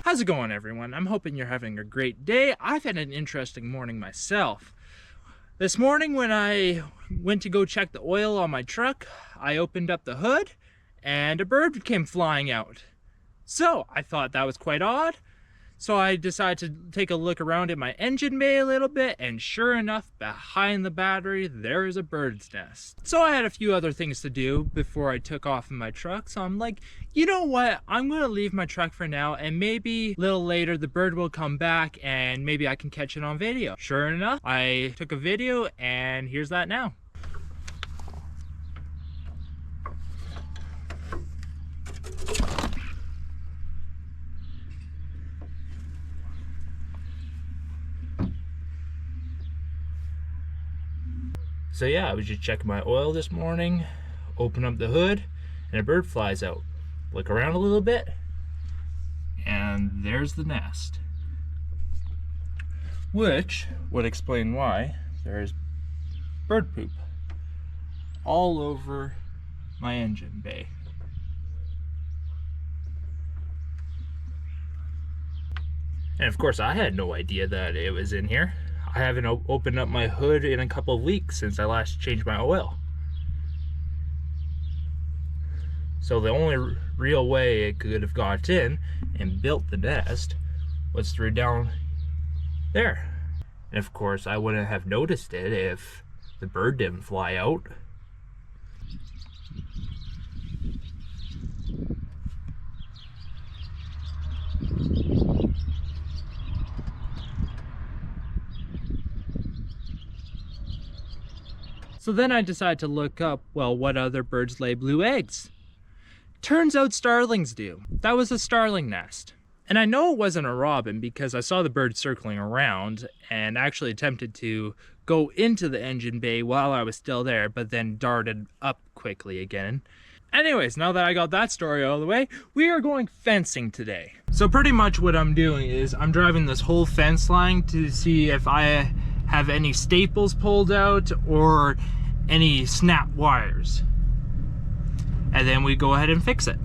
How's it going, everyone? I'm hoping you're having a great day. I've had an interesting morning myself. This morning when I went to go check the oil on my truck, I opened up the hood and a bird came flying out. So I thought that was quite odd. So I decided to take a look around in my engine bay a little bit, and sure enough, behind the battery, there is a bird's nest. So I had a few other things to do before I took off in my truck, so I'm like, you know what, I'm gonna leave my truck for now, and maybe a little later the bird will come back and maybe I can catch it on video. Sure enough, I took a video and here's that now. So yeah, I was just checking my oil this morning, open up the hood, and a bird flies out. Look around a little bit, and there's the nest. Which would explain why there's bird poop all over my engine bay. And of course, I had no idea that it was in here. I haven't opened up my hood in a couple of weeks since I last changed my oil. So the only real way it could have got in and built the nest was through down there. And of course, I wouldn't have noticed it if the bird didn't fly out. So then I decided to look up, well, what other birds lay blue eggs? Turns out starlings do. That was a starling nest. And I know it wasn't a robin because I saw the bird circling around and actually attempted to go into the engine bay while I was still there, but then darted up quickly again. Anyways, now that I got that story out of the way, we are going fencing today. So pretty much what I'm doing is I'm driving this whole fence line to see if I have any staples pulled out or any snap wires, and then we go ahead and fix it.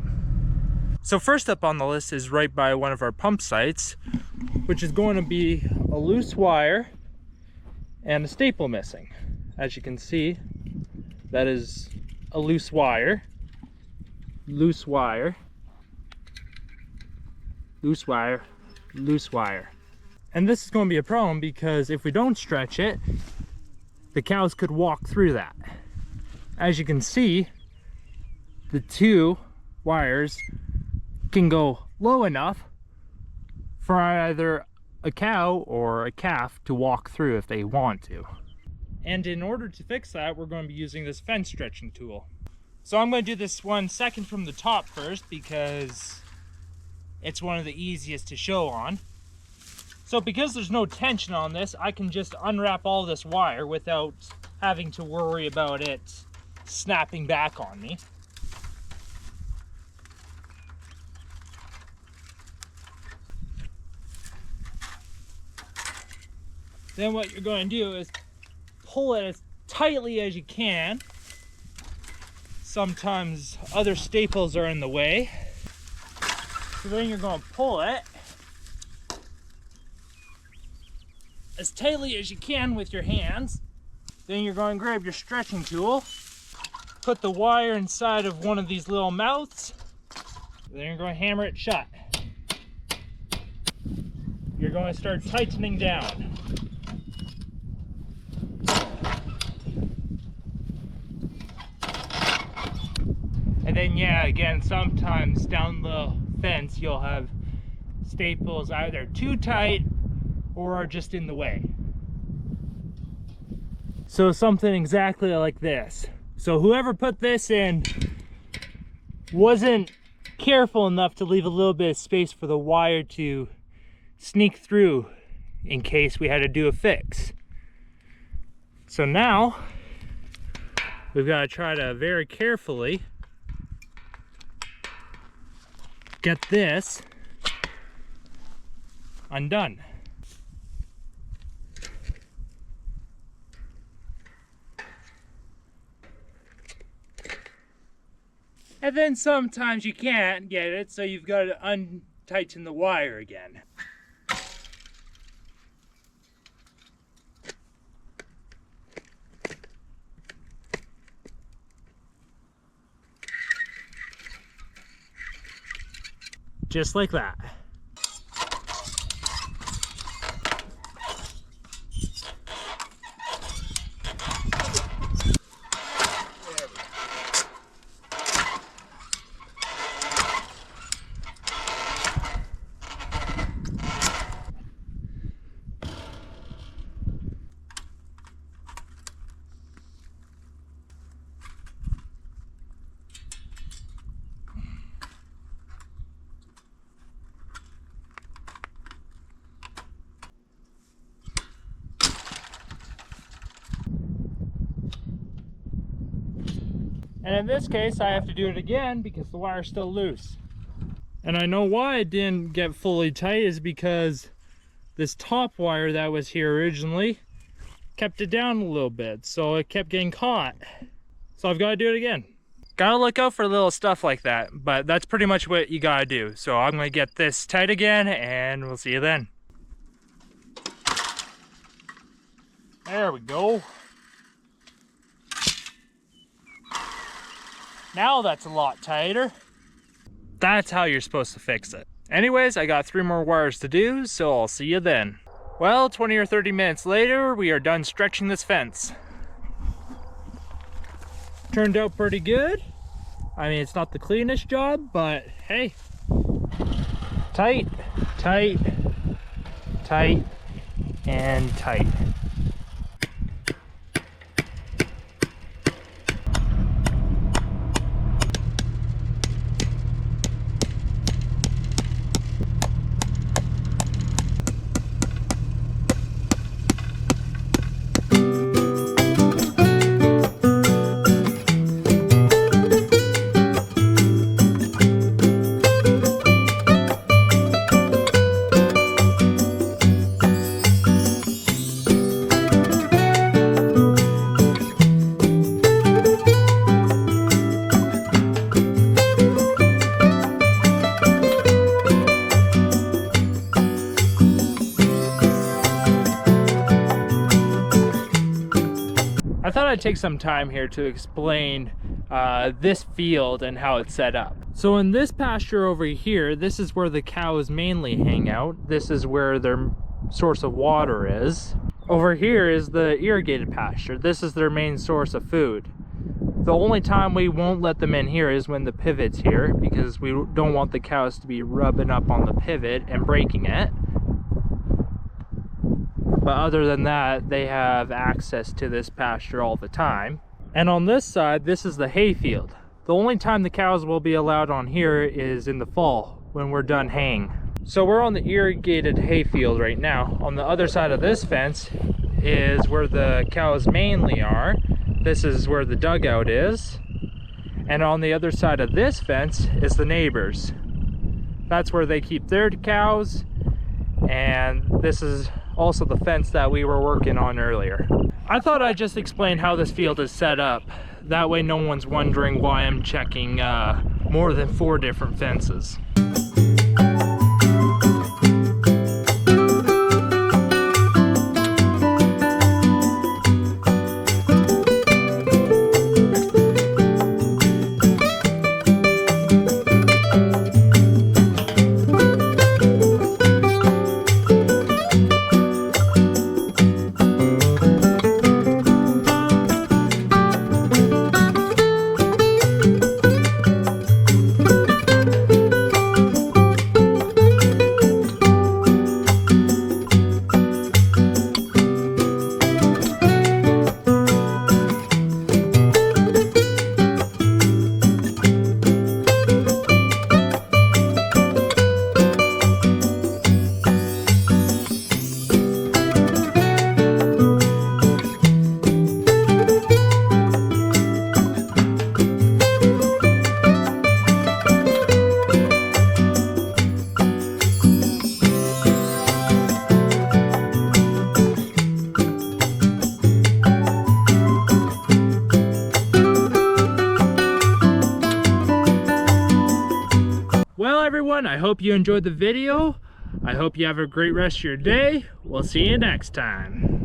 So first up on the list is right by one of our pump sites, which is going to be a loose wire and a staple missing. As you can see, that is a loose wire, loose wire, loose wire, loose wire. And this is going to be a problem because if we don't stretch it, the cows could walk through that. As you can see, the two wires can go low enough for either a cow or a calf to walk through if they want to. And in order to fix that, we're going to be using this fence stretching tool. So I'm going to do this one second from the top first because it's one of the easiest to show on. So because there's no tension on this, I can just unwrap all this wire without having to worry about it snapping back on me. Then what you're going to do is pull it as tightly as you can. Sometimes other staples are in the way. So then you're going to pull it as tightly as you can with your hands. Then you're going to grab your stretching tool, put the wire inside of one of these little mouths, then you're going to hammer it shut. You're going to start tightening down. And then yeah, again, sometimes down the fence you'll have staples either too tight or are just in the way. So something exactly like this. So whoever put this in wasn't careful enough to leave a little bit of space for the wire to sneak through in case we had to do a fix. So now we've got to try to very carefully get this undone. And then sometimes you can't get it, so you've got to tighten the wire again. Just like that. And in this case, I have to do it again because the wire's still loose. And I know why it didn't get fully tight is because this top wire that was here originally kept it down a little bit, so it kept getting caught. So I've got to do it again. Gotta look out for little stuff like that, but that's pretty much what you gotta do. So I'm gonna get this tight again, and we'll see you then. There we go. Now that's a lot tighter. That's how you're supposed to fix it. Anyways, I got 3 more wires to do, so I'll see you then. Well, 20 or 30 minutes later, we are done stretching this fence. Turned out pretty good. I mean, it's not the cleanest job, but hey. Tight, tight, tight, and tight. I thought I'd take some time here to explain this field and how it's set up. So in this pasture over here, this is where the cows mainly hang out. This is where their source of water is. Over here is the irrigated pasture. This is their main source of food. The only time we won't let them in here is when the pivot's here, because we don't want the cows to be rubbing up on the pivot and breaking it. But other than that, they have access to this pasture all the time. And on this side, this is the hay field. The only time the cows will be allowed on here is in the fall, when we're done haying. So we're on the irrigated hay field right now. On the other side of this fence is where the cows mainly are. This is where the dugout is. And on the other side of this fence is the neighbors. That's where they keep their cows. And this is also the fence that we were working on earlier. I thought I'd just explain how this field is set up. That way no one's wondering why I'm checking more than 4 different fences. Well, everyone, I hope you enjoyed the video. I hope you have a great rest of your day. We'll see you next time.